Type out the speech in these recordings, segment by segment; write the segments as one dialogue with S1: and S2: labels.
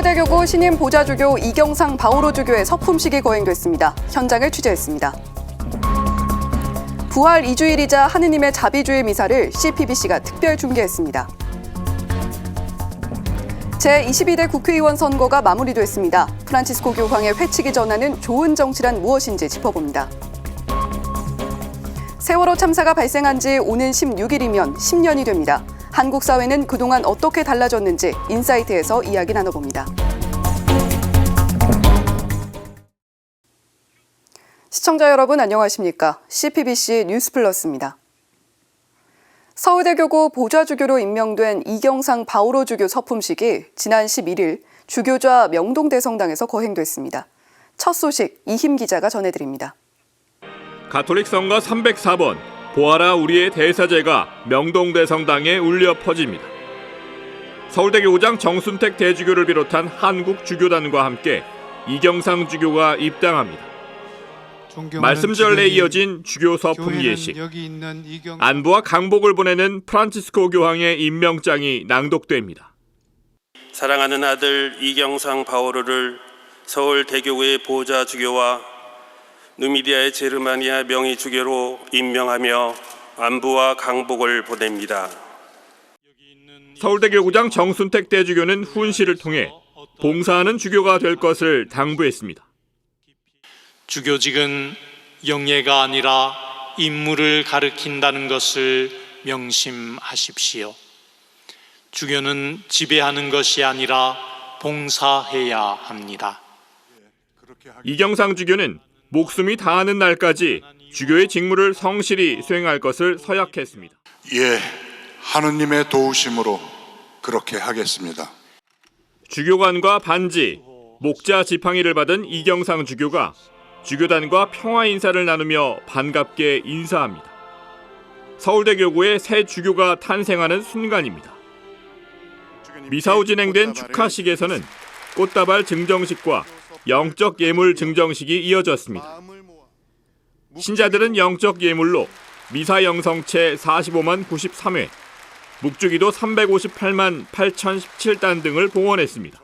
S1: 서울대교구 신임 보좌주교 이경상 바오로 주교의 서품식이 거행됐습니다. 현장을 취재했습니다. 부활 2주일이자 하느님의 자비주의 미사를 CPBC가 특별 중계했습니다. 제22대 국회의원 선거가 마무리됐습니다. 프란치스코 교황의 회칙이 전하는 좋은 정치란 무엇인지 짚어봅니다. 세월호 참사가 발생한 지 오는 16일이면 10년이 됩니다. 한국 사회는 그동안 어떻게 달라졌는지 인사이트에서 이야기 나눠봅니다. 시청자 여러분 안녕하십니까? CPBC 뉴스플러스입니다. 서울대교구 보좌주교로 임명된 이경상 바오로 주교 서품식이 지난 11일 주교좌 명동대성당에서 거행됐습니다. 첫 소식 이힘 기자가 전해드립니다.
S2: 가톨릭 성가 304번 보아라 우리의 대사제가 명동대성당에 울려 퍼집니다. 서울대교구장 정순택 대주교를 비롯한 한국 주교단과 함께 이경상 주교가 입당합니다. 말씀 전례에 이어진 주교 서품 예식, 안부와 강복을 보내는 프란치스코 교황의 임명장이 낭독됩니다.
S3: 사랑하는 아들 이경상 바오로를 서울대교구의 보좌 주교와 누미디아의 제르마니아 명의 주교로 임명하며 안부와 강복을 보냅니다.
S2: 서울대교구장 정순택 대주교는 훈시를 통해 봉사하는 주교가 될 것을 당부했습니다.
S4: 주교직은 영예가 아니라 임무를 가리킨다는 것을 명심하십시오. 주교는 지배하는 것이 아니라 봉사해야 합니다.
S2: 이경상 주교는 목숨이 다하는 날까지 주교의 직무를 성실히 수행할 것을 서약했습니다.
S5: 예, 하느님의 도우심으로 그렇게 하겠습니다.
S2: 주교관과 반지, 목자 지팡이를 받은 이경상 주교가 주교단과 평화 인사를 나누며 반갑게 인사합니다. 서울대교구의 새 주교가 탄생하는 순간입니다. 미사 후 진행된 축하식에서는 꽃다발 증정식과 영적 예물 증정식이 이어졌습니다. 신자들은 영적 예물로 미사 영성체 45만 93회, 묵주기도 358만 8017단 등을 봉헌했습니다.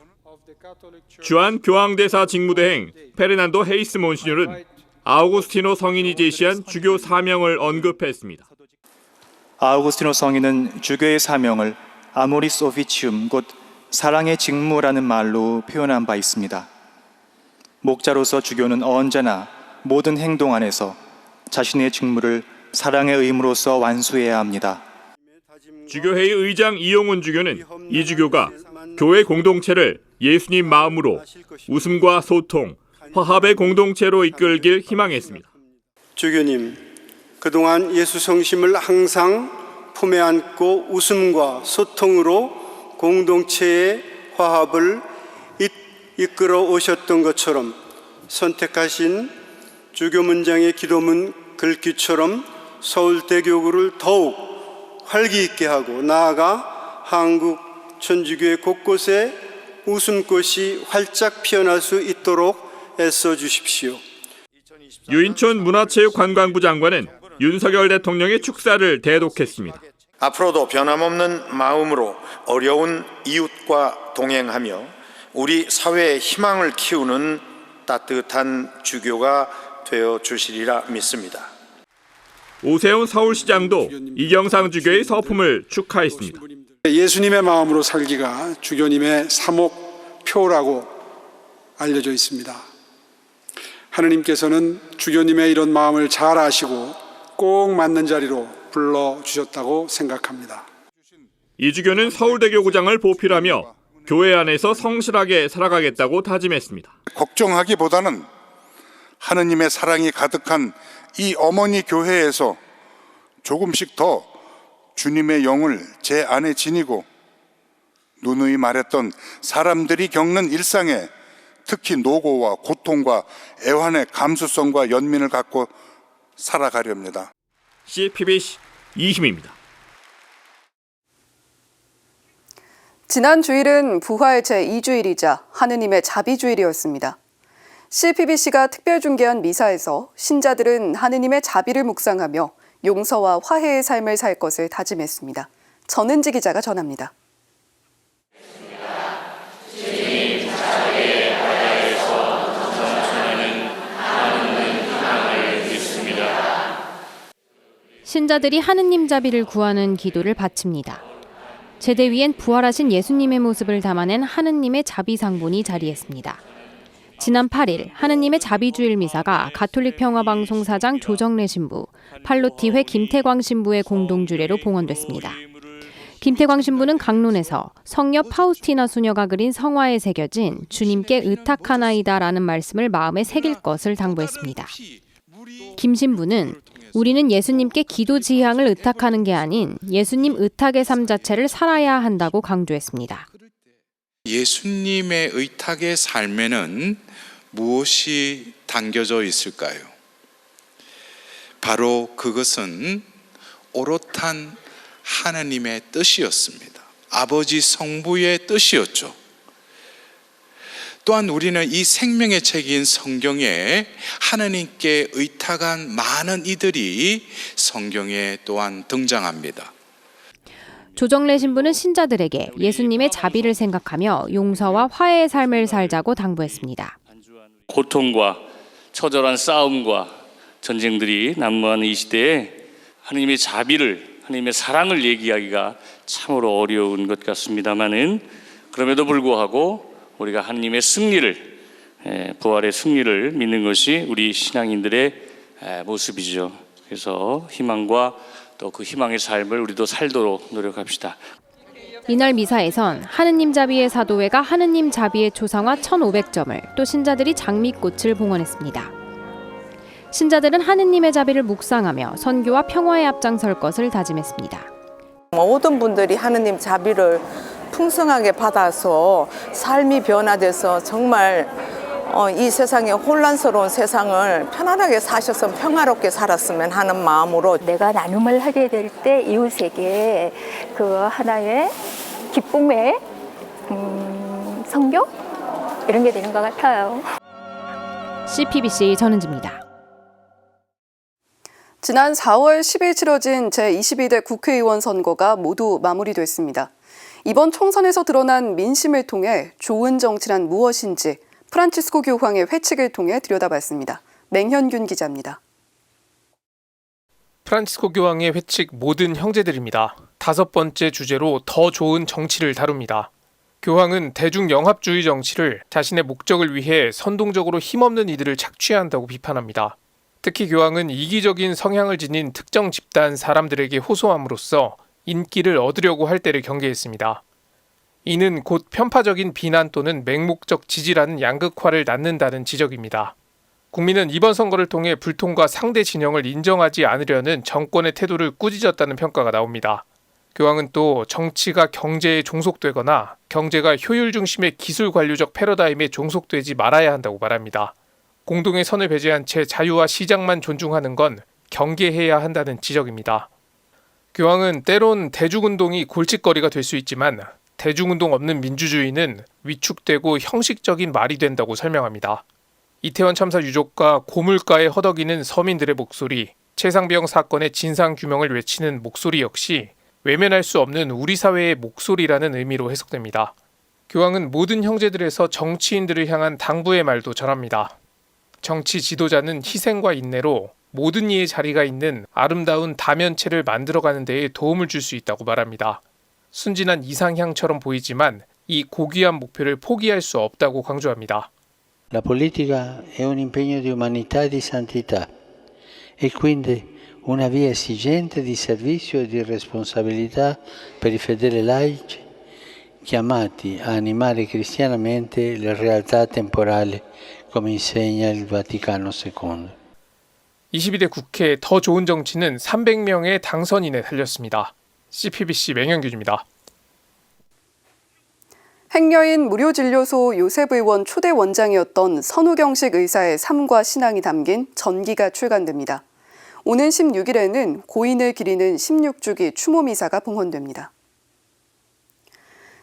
S2: 주한 교황대사 직무대행 페르난도 헤이스 몬시뉴는 아우구스티노 성인이 제시한 주교 사명을 언급했습니다.
S6: 아우구스티노 성인은 주교의 사명을 아모리스 오피치움, 곧 사랑의 직무라는 말로 표현한 바 있습니다. 목자로서 주교는 언제나 모든 행동 안에서 자신의 직무를 사랑의 의무로서 완수해야 합니다.
S2: 주교회의 의장 이용훈 주교는 이 주교가 교회 공동체를 예수님 마음으로 웃음과 소통, 화합의 공동체로 이끌길 희망했습니다.
S7: 주교님, 그동안 예수 성심을 항상 품에 안고 웃음과 소통으로 공동체의 화합을 이끌어 오셨던 것처럼 선택하신 주교 문장의 기도문 글귀처럼 서울대교구를 더욱 활기 있게 하고 나아가 한국 천주교의 곳곳에 웃음꽃이 활짝 피어날 수 있도록 애써 주십시오.
S2: 유인촌 문화체육관광부 장관은 윤석열 대통령의 축사를 대독했습니다.
S8: 앞으로도 변함없는 마음으로 어려운 이웃과 동행하며 우리 사회의 희망을 키우는 따뜻한 주교가 되어 주시리라 믿습니다.
S2: 오세훈 서울시장도 이경상 주교의 서품을 축하했습니다.
S9: 예수님의 마음으로 살기가 주교님의 사목표라고 알려져 있습니다. 하느님께서는 주교님의 이런 마음을 잘 아시고 꼭 맞는 자리로 불러주셨다고 생각합니다.
S2: 이 주교는 서울대교구장을 보필하며 교회 안에서 성실하게 살아가겠다고 다짐했습니다.
S5: 걱정하기보다는 하느님의 사랑이 가득한 이 어머니 교회에서 조금씩 더 주님의 영을 제 안에 지니고 누누이 말했던 사람들이 겪는 일상에 특히 노고와 고통과 애환의 감수성과 연민을 갖고 살아가렵니다.
S2: CPBC 이힘입니다.
S1: 지난 주일은 부활 제2주일이자 하느님의 자비주일이었습니다. CPBC가 특별 중계한 미사에서 신자들은 하느님의 자비를 묵상하며 용서와 화해의 삶을 살 것을 다짐했습니다. 전은지 기자가 전합니다.
S10: 주님 신자들이 하느님 자비를 구하는 기도를 바칩니다. 제대 위엔 부활하신 예수님의 모습을 담아낸 하느님의 자비 상본이 자리했습니다. 지난 8일 하느님의 자비주일 미사가 가톨릭 평화방송 사장 조정래 신부, 팔로티회 김태광 신부의 공동주례로 봉헌됐습니다. 김태광 신부는 강론에서 성녀 파우스티나 수녀가 그린 성화에 새겨진 주님께 의탁하나이다라는 말씀을 마음에 새길 것을 당부했습니다. 김 신부는 우리는 예수님께 기도 지향을 의탁하는 게 아닌 예수님 의탁의 삶 자체를 살아야 한다고 강조했습니다.
S11: 예수님의 의탁의 삶에는 무엇이 담겨져 있을까요? 바로 그것은 오롯한 하나님의 뜻이었습니다. 아버지 성부의 뜻이었죠. 또한 우리는 이 생명의 책인 성경에 하나님께 의탁한 많은 이들이 성경에 또한 등장합니다.
S10: 조정래 신부는 신자들에게 예수님의 자비를 생각하며 용서와 화해의 삶을 살자고 당부했습니다.
S12: 고통과 처절한 싸움과 전쟁들이 난무하는 이 시대에 하나님의 자비를, 하나님의 사랑을 얘기하기가 참으로 어려운 것 같습니다만은 그럼에도 불구하고 우리가 하나님의 승리를, 부활의 승리를 믿는 것이 우리 신앙인들의 모습이죠. 그래서 희망과 또 그 희망의 삶을 우리도 살도록 노력합시다.
S10: 이날 미사에선 하느님 자비의 사도회가 하느님 자비의 초상화 1,500점을, 또 신자들이 장미꽃을 봉헌했습니다. 신자들은 하느님의 자비를 묵상하며 선교와 평화에 앞장설 것을 다짐했습니다.
S13: 모든 분들이 하느님 자비를 풍성하게 받아서 삶이 변화돼서 정말 이 세상에 혼란스러운 세상을 편안하게 사셔서 평화롭게 살았으면 하는 마음으로
S14: 내가 나눔을 하게 될 때 이웃에게 그 하나의 기쁨의 선교? 이런 게 되는 것 같아요.
S10: CPBC 전은지입니다.
S1: 지난 4월 10일 치러진 제22대 국회의원 선거가 모두 마무리됐습니다. 이번 총선에서 드러난 민심을 통해 좋은 정치란 무엇인지 프란치스코 교황의 회칙을 통해 들여다봤습니다. 맹현균 기자입니다.
S15: 프란치스코 교황의 회칙 모든 형제들입니다. 5번째 주제로 더 좋은 정치를 다룹니다. 교황은 대중영합주의 정치를 자신의 목적을 위해 선동적으로 힘없는 이들을 착취한다고 비판합니다. 특히 교황은 이기적인 성향을 지닌 특정 집단 사람들에게 호소함으로써 인기를 얻으려고 할 때를 경계했습니다. 이는 곧 편파적인 비난 또는 맹목적 지지라는 양극화를 낳는다는 지적입니다. 국민은 이번 선거를 통해 불통과 상대 진영을 인정하지 않으려는 정권의 태도를 꾸짖었다는 평가가 나옵니다. 교황은 또 정치가 경제에 종속되거나 경제가 효율 중심의 기술 관료적 패러다임에 종속되지 말아야 한다고 말합니다. 공동의 선을 배제한 채 자유와 시장만 존중하는 건 경계해야 한다는 지적입니다. 교황은 때론 대중운동이 골칫거리가 될 수 있지만 대중운동 없는 민주주의는 위축되고 형식적인 말이 된다고 설명합니다. 이태원 참사 유족과 고물가에 허덕이는 서민들의 목소리, 최상병 사건의 진상규명을 외치는 목소리 역시 외면할 수 없는 우리 사회의 목소리라는 의미로 해석됩니다. 교황은 모든 형제들에서 정치인들을 향한 당부의 말도 전합니다. 정치 지도자는 희생과 인내로 모든 이의 자리가 있는 아름다운 다면체를 만들어가는 데에 도움을 줄 수 있다고 말합니다. 순진한 이상향처럼 보이지만 이 고귀한 목표를 포기할 수 없다고 강조합니다.
S16: La politica è un impegno di umanità e di santità e quindi una via esigente di servizio e di responsabilità per i fedeli laici chiamati a animare cristianamente le realtà temporali come insegna il Vaticano II.
S15: 22대 국회 더 좋은 정치는 300명의 당선인에 달렸습니다. CPBC 맹현균입니다.
S1: 행여인 무료진료소 요셉 의원 초대 원장이었던 선우경식 의사의 삶과 신앙이 담긴 전기가 출간됩니다. 오는 16일에는 고인을 기리는 16주기 추모미사가 봉헌됩니다.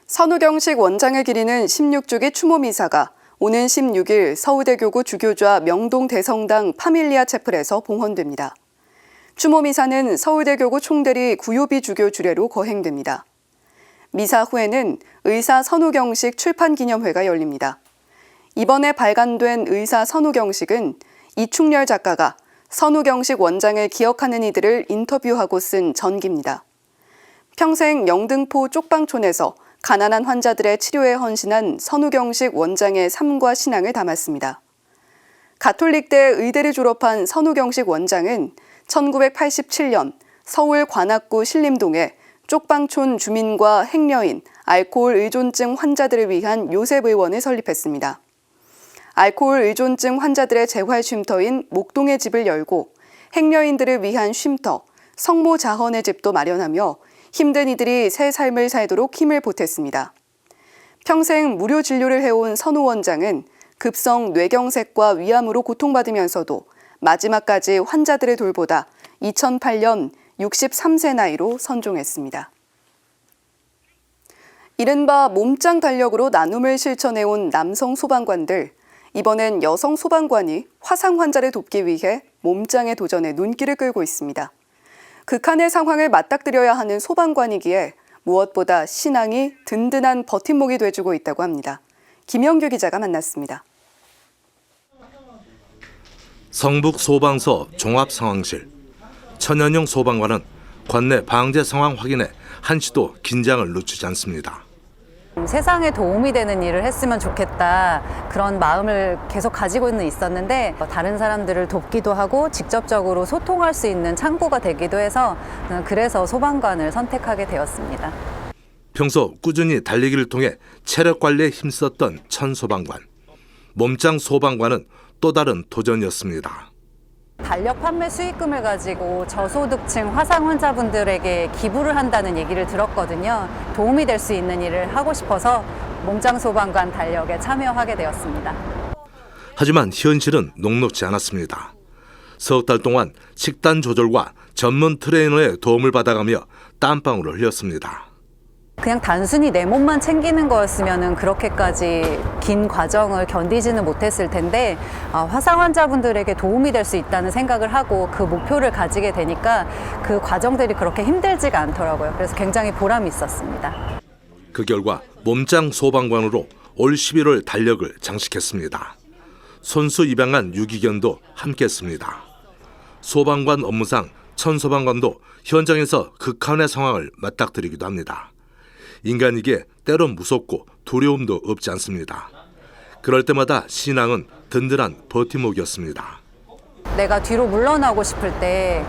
S1: 선우경식 원장을 기리는 16주기 추모미사가 오는 16일 서울대교구 주교좌 명동대성당 파밀리아 채플에서 봉헌됩니다. 추모미사는 서울대교구 총대리 구요비 주교 주례로 거행됩니다. 미사 후에는 의사 선우경식 출판기념회가 열립니다. 이번에 발간된 의사 선우경식은 이충렬 작가가 선우경식 원장을 기억하는 이들을 인터뷰하고 쓴 전기입니다. 평생 영등포 쪽방촌에서 가난한 환자들의 치료에 헌신한 선우경식 원장의 삶과 신앙을 담았습니다. 가톨릭대 의대를 졸업한 선우경식 원장은 1987년 서울 관악구 신림동에 쪽방촌 주민과 행여인, 알코올 의존증 환자들을 위한 요셉 의원을 설립했습니다. 알코올 의존증 환자들의 재활 쉼터인 목동의 집을 열고 행여인들을 위한 쉼터, 성모 자헌의 집도 마련하며 힘든 이들이 새 삶을 살도록 힘을 보탰습니다. 평생 무료 진료를 해온 선우 원장은 급성 뇌경색과 위암으로 고통받으면서도 마지막까지 환자들을 돌보다 2008년 63세 나이로 선종했습니다. 이른바 몸짱 달력으로 나눔을 실천해온 남성 소방관들, 이번엔 여성 소방관이 화상 환자를 돕기 위해 몸짱의 도전에 눈길을 끌고 있습니다. 극한의 상황을 맞닥뜨려야 하는 소방관이기에 무엇보다 신앙이 든든한 버팀목이 돼주고 있다고 합니다. 김영규 기자가 만났습니다.
S17: 성북 소방서 종합상황실. 천연영 소방관은 관내 방제 상황 확인에 한시도 긴장을 늦추지 않습니다.
S18: 세상에 도움이 되는 일을 했으면 좋겠다, 그런 마음을 계속 가지고 있었는데 다른 사람들을 돕기도 하고 직접적으로 소통할 수 있는 창구가 되기도 해서 그래서 소방관을 선택하게 되었습니다.
S17: 평소 꾸준히 달리기를 통해 체력 관리에 힘썼던 천 소방관. 몸짱 소방관은 또 다른 도전이었습니다.
S18: 달력 판매 수익금을 가지고 저소득층 화상 환자분들에게 기부를 한다는 얘기를 들었거든요. 도움이 될 수 있는 일을 하고 싶어서 몸짱 소방관 달력에 참여하게 되었습니다.
S17: 하지만 현실은 녹록지 않았습니다. 석 달 동안 식단 조절과 전문 트레이너의 도움을 받아가며 땀방울을 흘렸습니다.
S18: 그냥 단순히 내 몸만 챙기는 거였으면 그렇게까지 긴 과정을 견디지는 못했을 텐데 화상 환자분들에게 도움이 될 수 있다는 생각을 하고 그 목표를 가지게 되니까 그 과정들이 그렇게 힘들지가 않더라고요. 그래서 굉장히 보람이 있었습니다.
S17: 그 결과 몸짱 소방관으로 올 11월 달력을 장식했습니다. 손수 입양한 유기견도 함께했습니다. 소방관 업무상 천 소방관도 현장에서 극한의 상황을 맞닥뜨리기도 합니다. 인간에게 때론 무섭고 두려움도 없지 않습니다. 그럴 때마다 신앙은 든든한 버팀목이었습니다.
S18: 내가 뒤로 물러나고 싶을 때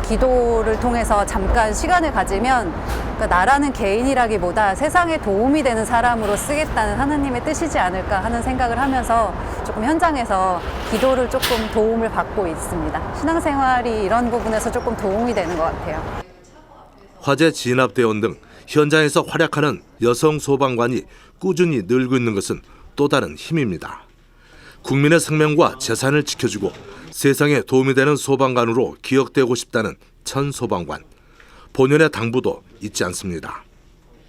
S18: 기도를 통해서 잠깐 시간을 가지면 나라는 개인이라기보다 세상에 도움이 되는 사람으로 쓰겠다는 하나님의 뜻이지 않을까 하는 생각을 하면서 조금 현장에서 기도를 조금 도움을 받고 있습니다. 신앙생활이 이런 부분에서 조금 도움이 되는 것 같아요.
S17: 화재 진압대원 등 현장에서 활약하는 여성 소방관이 꾸준히 늘고 있는 것은 또 다른 힘입니다. 국민의 생명과 재산을 지켜주고 세상에 도움이 되는 소방관으로 기억되고 싶다는 천 소방관. 본연의 당부도 잊지 않습니다.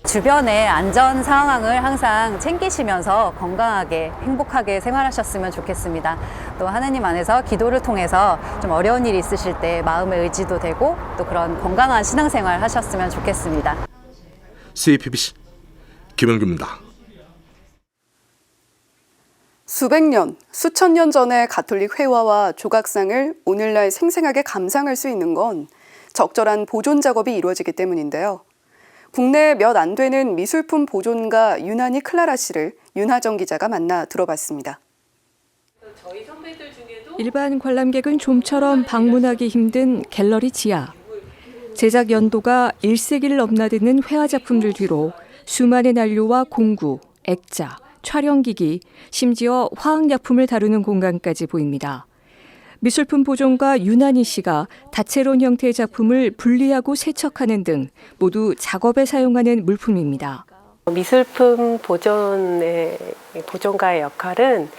S18: 주변의 안전 상황을 항상 챙기시면서 건강하게 행복하게 생활하셨으면 좋겠습니다. 또 하느님 안에서 기도를 통해서 좀 어려운 일이 있으실 때 마음의 의지도 되고 또 그런 건강한 신앙생활 하셨으면 좋겠습니다.
S17: CPBC 김영규입니다.
S1: 수백 년, 수천 년 전의 가톨릭 회화와 조각상을 오늘날 생생하게 감상할 수 있는 건 적절한 보존 작업이 이루어지기 때문인데요. 국내에 몇 안 되는 미술품 보존가 유나니 클라라 씨를 윤하정 기자가 만나 들어봤습니다.
S19: 일반 관람객은 좀처럼 방문하기 힘든 갤러리 지하. 제작 연도가 1세기를 넘나드는 회화 작품들 뒤로 수많은 난로와 공구, 액자, 촬영기기, 심지어 화학약품을 다루는 공간까지 보입니다. 미술품 보존가 유나니 씨가 다채로운 형태의 작품을 분리하고 세척하는 등 모두 작업에 사용하는 물품입니다.
S20: 미술품 보존가의 역할은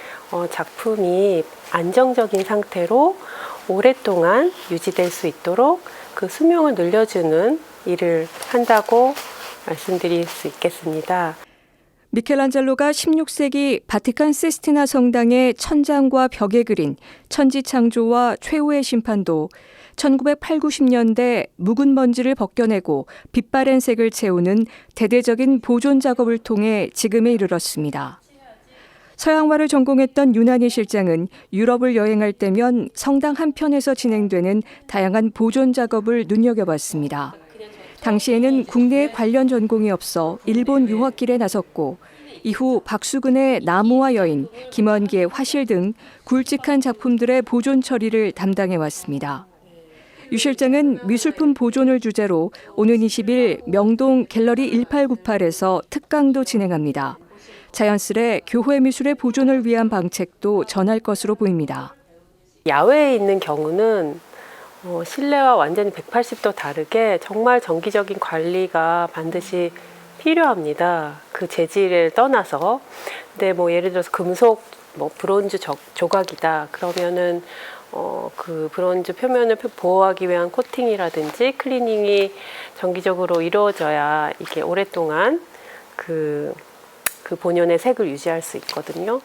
S20: 작품이 안정적인 상태로 오랫동안 유지될 수 있도록 그 수명을 늘려주는 일을 한다고 말씀드릴 수 있겠습니다.
S19: 미켈란젤로가 16세기 바티칸 시스티나 성당의 천장과 벽에 그린 천지창조와 최후의 심판도 1980, 90년대 묵은 먼지를 벗겨내고 빛바랜 색을 채우는 대대적인 보존 작업을 통해 지금에 이르렀습니다. 서양화를 전공했던 윤한희 실장은 유럽을 여행할 때면 성당 한편에서 진행되는 다양한 보존 작업을 눈여겨봤습니다. 당시에는 국내에 관련 전공이 없어 일본 유학길에 나섰고 이후 박수근의 나무와 여인, 김원기의 화실 등 굵직한 작품들의 보존 처리를 담당해왔습니다. 유 실장은 미술품 보존을 주제로 오는 20일 명동 갤러리 1898에서 특강도 진행합니다. 자연스레 교회 미술의 보존을 위한 방책도 전할 것으로 보입니다.
S20: 야외에 있는 경우는 실내와 완전히 180도 다르게 정말 정기적인 관리가 반드시 필요합니다. 그 재질을 떠나서. 근데 예를 들어서 금속, 브론즈 조각이다. 그러면은 그 브론즈 표면을 보호하기 위한 코팅이라든지 클리닝이 정기적으로 이루어져야 이게 오랫동안 그 본연의 색을 유지할 수 있거든요.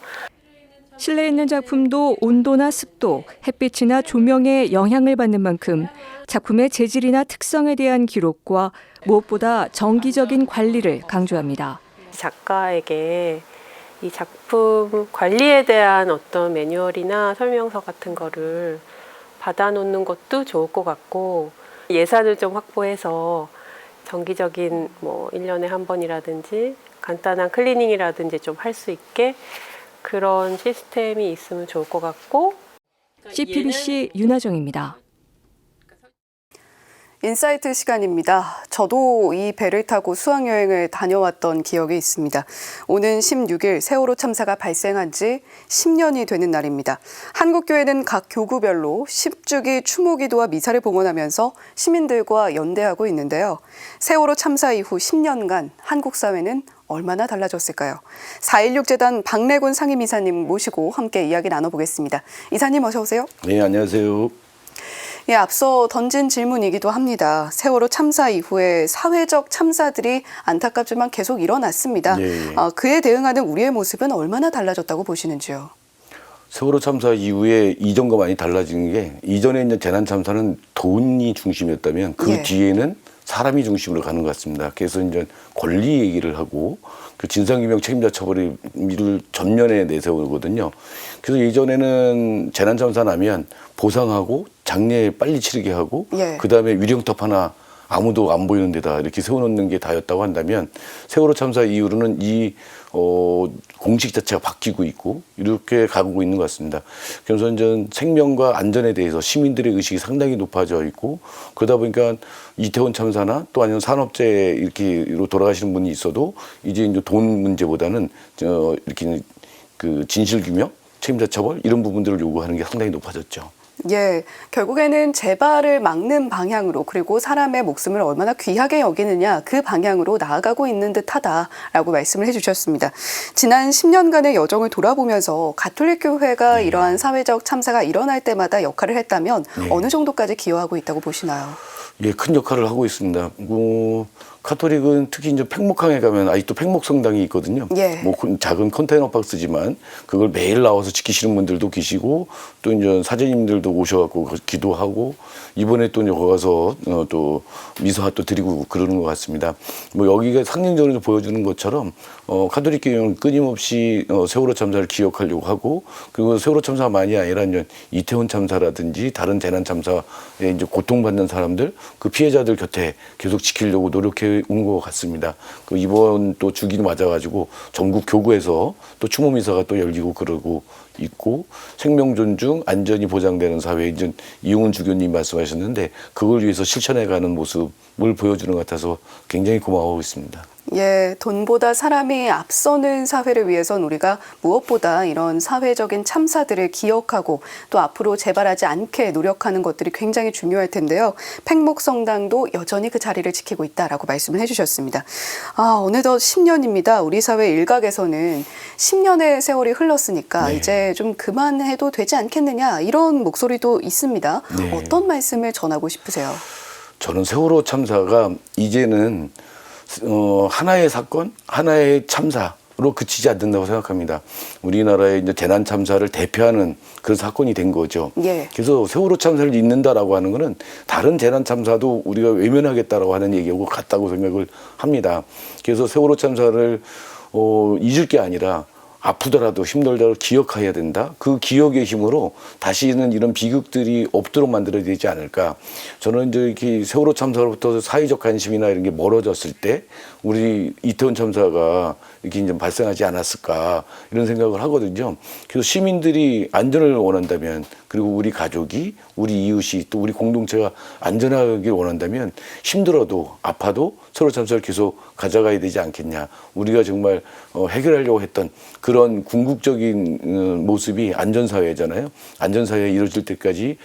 S19: 실내에 있는 작품도 온도나 습도, 햇빛이나 조명에 영향을 받는 만큼 작품의 재질이나 특성에 대한 기록과 무엇보다 정기적인 관리를 강조합니다.
S20: 작가에게 이 작품 관리에 대한 어떤 매뉴얼이나 설명서 같은 거를 받아놓는 것도 좋을 것 같고, 예산을 좀 확보해서 정기적인 1년에 한 번이라든지 간단한 클리닝이라든지 좀 할 수 있게 그런 시스템이 있으면 좋을 것 같고.
S19: CPBC 윤하정입니다.
S1: 인사이트 시간입니다. 저도 이 배를 타고 수학여행을 다녀왔던 기억이 있습니다. 오는 16일 세월호 참사가 발생한 지 10년이 되는 날입니다. 한국교회는 각 교구별로 10주기 추모기도와 미사를 봉헌하면서 시민들과 연대하고 있는데요. 세월호 참사 이후 10년간 한국 사회는 얼마나 달라졌을까요? 4.16 재단 박래곤 상임이사님 모시고 함께 이야기 나눠보겠습니다. 이사님 어서 오세요.
S21: 네, 안녕하세요.
S1: 예, 앞서 던진 질문이기도 합니다. 세월호 참사 이후에 사회적 참사들이 안타깝지만 계속 일어났습니다.
S21: 네.
S1: 그에 대응하는 우리의 모습은 얼마나 달라졌다고 보시는지요?
S21: 세월호 참사 이후에 이전과 많이 달라진 게, 이전에 있는 재난 참사는 돈이 중심이었다면 그
S1: 예.
S21: 뒤에는 사람이 중심으로 가는 것 같습니다. 그래서 이제 권리 얘기를 하고 그 진상규명 책임자 처벌을 전면에 내세우거든요. 그래서 예전에는 재난 참사 나면 보상하고 장례 빨리 치르게 하고
S1: 예.
S21: 그다음에 위령탑 하나 아무도 안 보이는 데다 이렇게 세워놓는 게 다였다고 한다면, 세월호 참사 이후로는 이 공식 자체가 바뀌고 있고 이렇게 가고 있는 것 같습니다. 그래서 이제 생명과 안전에 대해서 시민들의 의식이 상당히 높아져 있고, 그러다 보니까 이태원 참사나 또 아니면 산업재해 이렇게로 돌아가시는 분이 있어도 이제 돈 문제보다는 이렇게 그 진실규명, 책임자 처벌 이런 부분들을 요구하는 게 상당히 높아졌죠.
S1: 예, 결국에는 재발을 막는 방향으로, 그리고 사람의 목숨을 얼마나 귀하게 여기느냐 그 방향으로 나아가고 있는 듯하다라고 말씀을 해주셨습니다. 지난 10년간의 여정을 돌아보면서 가톨릭 교회가 이러한 사회적 참사가 일어날 때마다 역할을 했다면 어느 정도까지 기여하고 있다고 보시나요?
S21: 예, 큰 역할을 하고 있습니다. 카톨릭은 특히 이제 팽목항에 가면 아직도 팽목성당이 있거든요.
S1: 예.
S21: 작은 컨테이너 박스지만 그걸 매일 나와서 지키시는 분들도 계시고, 또 이제 사제님들도 오셔갖고 기도하고, 이번에 또 거기 가서 또 미사 또 드리고 그러는 것 같습니다. 여기가 상징적으로 보여주는 것처럼 카톨릭 교회는 끊임없이 세월호 참사를 기억하려고 하고, 그리고 세월호 참사만이 아니라 이제 이태원 참사라든지 다른 재난 참사에 이제 고통받는 사람들, 그 피해자들 곁에 계속 지키려고 노력해 온 것 같습니다. 이번 또 주기도 맞아가지고 전국 교구에서 또 추모 미사가 또 열리고 그러고 있고, 생명 존중, 안전이 보장되는 사회, 이제 이용훈 주교님 말씀하셨는데 그걸 위해서 실천해가는 모습을 보여주는 것 같아서 굉장히 고마워하고 있습니다.
S1: 예, 돈보다 사람이 앞서는 사회를 위해선 우리가 무엇보다 이런 사회적인 참사들을 기억하고 또 앞으로 재발하지 않게 노력하는 것들이 굉장히 중요할 텐데요. 팽목성당도 여전히 그 자리를 지키고 있다라고 말씀을 해주셨습니다. 어느덧 10년입니다. 우리 사회 일각에서는 10년의 세월이 흘렀으니까 이제 좀 그만해도 되지 않겠느냐 이런 목소리도 있습니다. 어떤 말씀을 전하고 싶으세요?
S21: 저는 세월호 참사가 이제는 하나의 사건, 하나의 참사로 그치지 않는다고 생각합니다. 우리나라의 이제 재난 참사를 대표하는 그런 사건이 된 거죠.
S1: 예.
S21: 그래서 세월호 참사를 잊는다라고 하는 것은 다른 재난 참사도 우리가 외면하겠다라고 하는 얘기하고 같다고 생각을 합니다. 그래서 세월호 참사를 잊을 게 아니라 아프더라도 힘들더라도 기억해야 된다. 그 기억의 힘으로 다시는 이런 비극들이 없도록 만들어야 되지 않을까. 저는 이제 이렇게 세월호 참사로부터 사회적 관심이나 이런 게 멀어졌을 때 우리 이태원 참사가 이렇게 이제 발생하지 않았을까 이런 생각을 하거든요. 그래서 시민들이 안전을 원한다면, 그리고 우리 가족이, 우리 이웃이, 또 우리 공동체가 안전하길 원한다면 힘들어도 아파도 세월호 참사를 계속 가져가야 되지 않겠냐. 우리가 정말 해결하려고 했던 그런 궁극적인 모습이 안전사회잖아요. 안전사회가 이루어질 때까지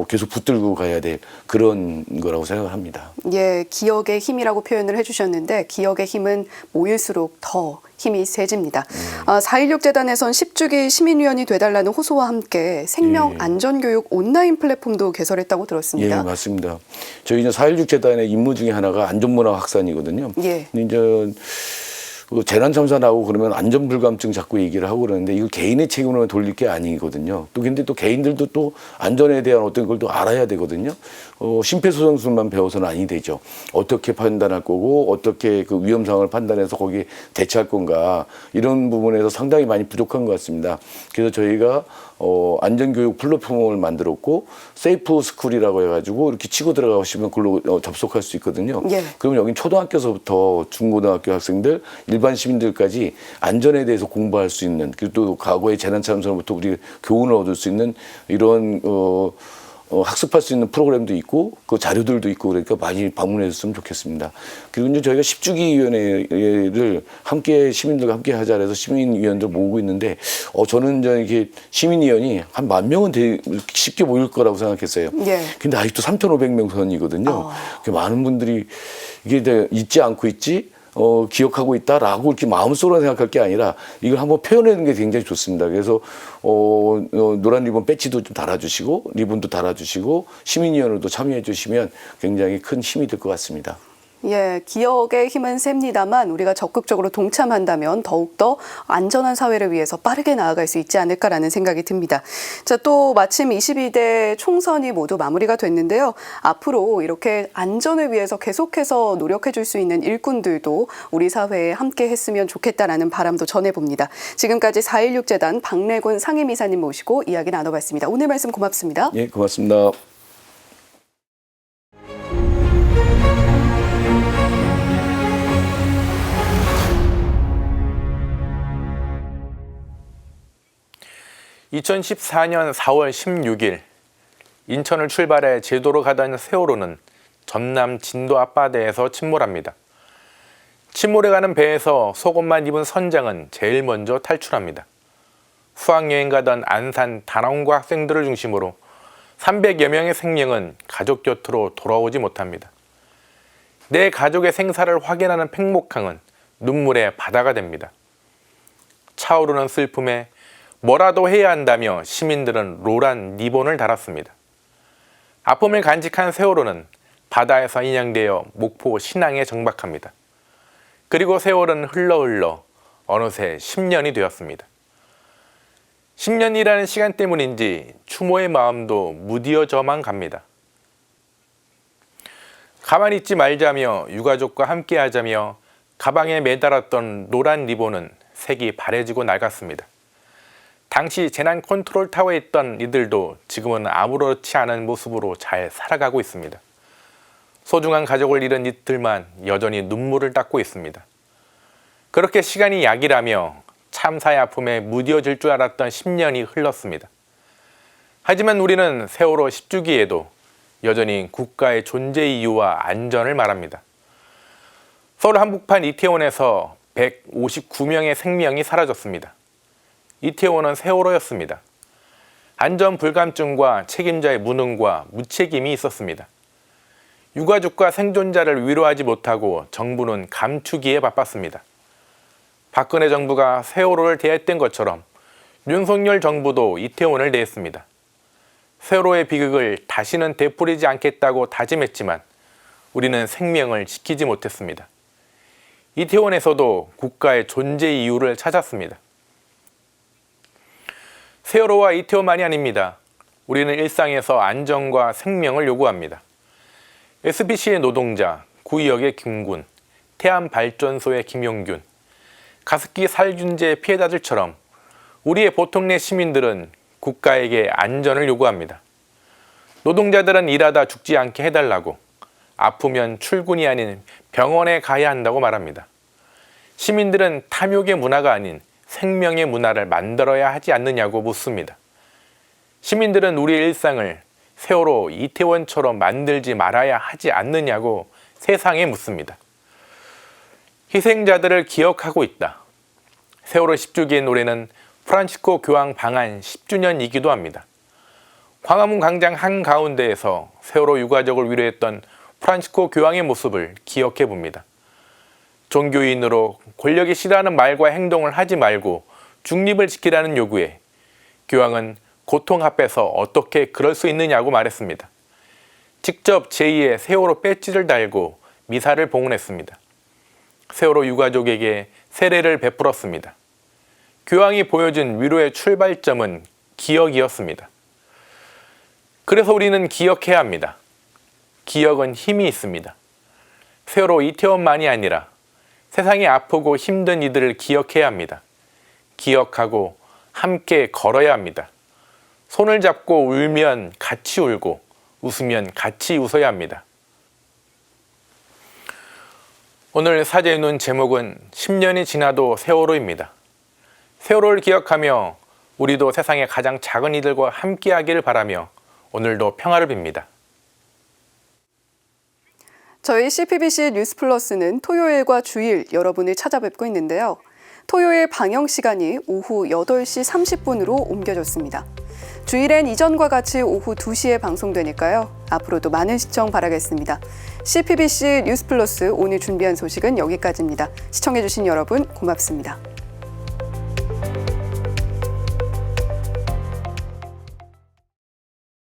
S21: 계속 붙들고 가야 될 그런 거라고 생각을 합니다.
S1: 예, 기억의 힘이라고 표현을 해주셨는데 기억의 힘은 모일수록 더 힘이 세집니다. 4.16 재단에선 10주기 시민위원이 돼달라는 호소와 함께 생명안전교육 온라인 플랫폼도 개설했다고 들었습니다.
S21: 예, 맞습니다. 저희 이제 4.16 재단의 임무 중에 하나가 안전문화 확산이거든요.
S1: 예.
S21: 이제 재난 참사 나오고 그러면 안전불감증 자꾸 얘기를 하고 그러는데 이거 개인의 책임으로 돌릴 게 아니거든요. 또 근데 또 개인들도 또 안전에 대한 어떤 걸 또 알아야 되거든요. 심폐소생술만 배워서는 아니 되죠. 어떻게 판단할 거고 어떻게 그 위험 상황을 판단해서 거기에 대처할 건가 이런 부분에서 상당히 많이 부족한 것 같습니다. 그래서 저희가 안전교육 플랫폼을 만들었고 세이프 스쿨이라고 해가지고 이렇게 치고 들어가시면 그걸로 접속할 수 있거든요.
S1: 예.
S21: 그러면 여긴 초등학교서부터 중고등학교 학생들, 일반 시민들까지 안전에 대해서 공부할 수 있는, 그리고 또 과거의 재난 참사로부터 우리 교훈을 얻을 수 있는 이런 학습할 수 있는 프로그램도 있고 그 자료들도 있고 그러니까 많이 방문해 줬으면 좋겠습니다. 그리고 이제 저희가 10주기 위원회를 함께 시민들과 함께 하자 해서 시민위원들 모으고 있는데 저는 이게 시민위원이 한 10,000명은 쉽게 모일 거라고 생각했어요.
S1: 예.
S21: 근데 아직도 3,500명 선이거든요. 많은 분들이 이게 이제 잊지 않고 있지 기억하고 있다라고 이렇게 마음속으로 생각할 게 아니라 이걸 한번 표현하는 게 굉장히 좋습니다. 그래서 노란 리본 배지도 좀 달아주시고 리본도 달아주시고 시민위원회도 참여해 주시면 굉장히 큰 힘이 될 것 같습니다.
S1: 예, 기억의 힘은 셉니다만 우리가 적극적으로 동참한다면 더욱더 안전한 사회를 위해서 빠르게 나아갈 수 있지 않을까라는 생각이 듭니다. 자, 또 마침 22대 총선이 모두 마무리가 됐는데요. 앞으로 이렇게 안전을 위해서 계속해서 노력해 줄 수 있는 일꾼들도 우리 사회에 함께 했으면 좋겠다라는 바람도 전해봅니다. 지금까지 4.16 재단 박래곤 상임이사님 모시고 이야기 나눠봤습니다. 오늘 말씀 고맙습니다.
S21: 예, 고맙습니다.
S3: (2014년 4월 16일) 인천을 출발해 제도로 가던 세월호는 전남 진도 앞바다에서 침몰합니다. 침몰해가는 배에서 속옷만 입은 선장은 제일 먼저 탈출합니다. 수학여행 가던 안산 다나온고 학생들을 중심으로 300여 명의 생명은 가족 곁으로 돌아오지 못합니다. 내 가족의 생사를 확인하는 팽목항은 눈물의 바다가 됩니다. 차오르는 슬픔에 뭐라도 해야 한다며 시민들은 노란 리본을 달았습니다. 아픔을 간직한 세월호는 바다에서 인양되어 목포 신항에 정박합니다. 그리고 세월은 흘러 어느새 10년이 되었습니다. 10년이라는 시간 때문인지 추모의 마음도 무디어져만 갑니다. 가만히 있지 말자며 유가족과 함께 하자며 가방에 매달았던 노란 리본은 색이 바래지고 낡았습니다. 당시 재난 컨트롤 타워에 있던 이들도 지금은 아무렇지 않은 모습으로 잘 살아가고 있습니다. 소중한 가족을 잃은 이들만 여전히 눈물을 닦고 있습니다. 그렇게 시간이 약이라며 참사의 아픔에 무뎌질 줄 알았던 10년이 흘렀습니다. 하지만 우리는 세월호 10주기에도 여전히 국가의 존재 이유와 안전을 말합니다. 서울 한복판 이태원에서 159명의 생명이 사라졌습니다. 이태원은 세월호였습니다. 안전 불감증과 책임자의 무능과 무책임이 있었습니다. 유가족과 생존자를 위로하지 못하고 정부는 감추기에 바빴습니다. 박근혜 정부가 세월호를 대했던 것처럼 윤석열 정부도 이태원을 대했습니다. 세월호의 비극을 다시는 되풀이지 않겠다고 다짐했지만 우리는 생명을 지키지 못했습니다. 이태원에서도 국가의 존재 이유를 찾았습니다. 세월호와 이태원만이 아닙니다. 우리는 일상에서 안전과 생명을 요구합니다. SBC의 노동자, 구의역의 김군, 태안발전소의 김용균, 가습기 살균제 피해자들처럼 우리의 보통 내 시민들은 국가에게 안전을 요구합니다. 노동자들은 일하다 죽지 않게 해달라고, 아프면 출근이 아닌 병원에 가야 한다고 말합니다. 시민들은 탐욕의 문화가 아닌 생명의 문화를 만들어야 하지 않느냐고 묻습니다. 시민들은 우리의 일상을 세월호 이태원처럼 만들지 말아야 하지 않느냐고 세상에 묻습니다. 희생자들을 기억하고 있다. 세월호 10주기의 노래는 프란치스코 교황 방한 10주년이기도 합니다. 광화문 광장 한가운데에서 세월호 유가족을 위로했던 프란치스코 교황의 모습을 기억해 봅니다. 종교인으로 권력이 싫어하는 말과 행동을 하지 말고 중립을 지키라는 요구에 교황은 고통 앞에서 어떻게 그럴 수 있느냐고 말했습니다. 직접 제2의 세월호 배지를 달고 미사를 봉헌했습니다. 세월호 유가족에게 세례를 베풀었습니다. 교황이 보여준 위로의 출발점은 기억이었습니다. 그래서 우리는 기억해야 합니다. 기억은 힘이 있습니다. 세월호 이태원만이 아니라 세상에 아프고 힘든 이들을 기억해야 합니다. 기억하고 함께 걸어야 합니다. 손을 잡고 울면 같이 울고 웃으면 같이 웃어야 합니다. 오늘 사제의 눈 제목은 10년이 지나도 세월호입니다. 세월호를 기억하며 우리도 세상의 가장 작은 이들과 함께하기를 바라며 오늘도 평화를 빕니다.
S1: 저희 CPBC 뉴스플러스는 토요일과 주일 여러분을 찾아뵙고 있는데요. 토요일 방영 시간이 오후 8시 30분으로 옮겨졌습니다. 주일엔 이전과 같이 오후 2시에 방송되니까요. 앞으로도 많은 시청 바라겠습니다. CPBC 뉴스플러스 오늘 준비한 소식은 여기까지입니다. 시청해주신 여러분 고맙습니다.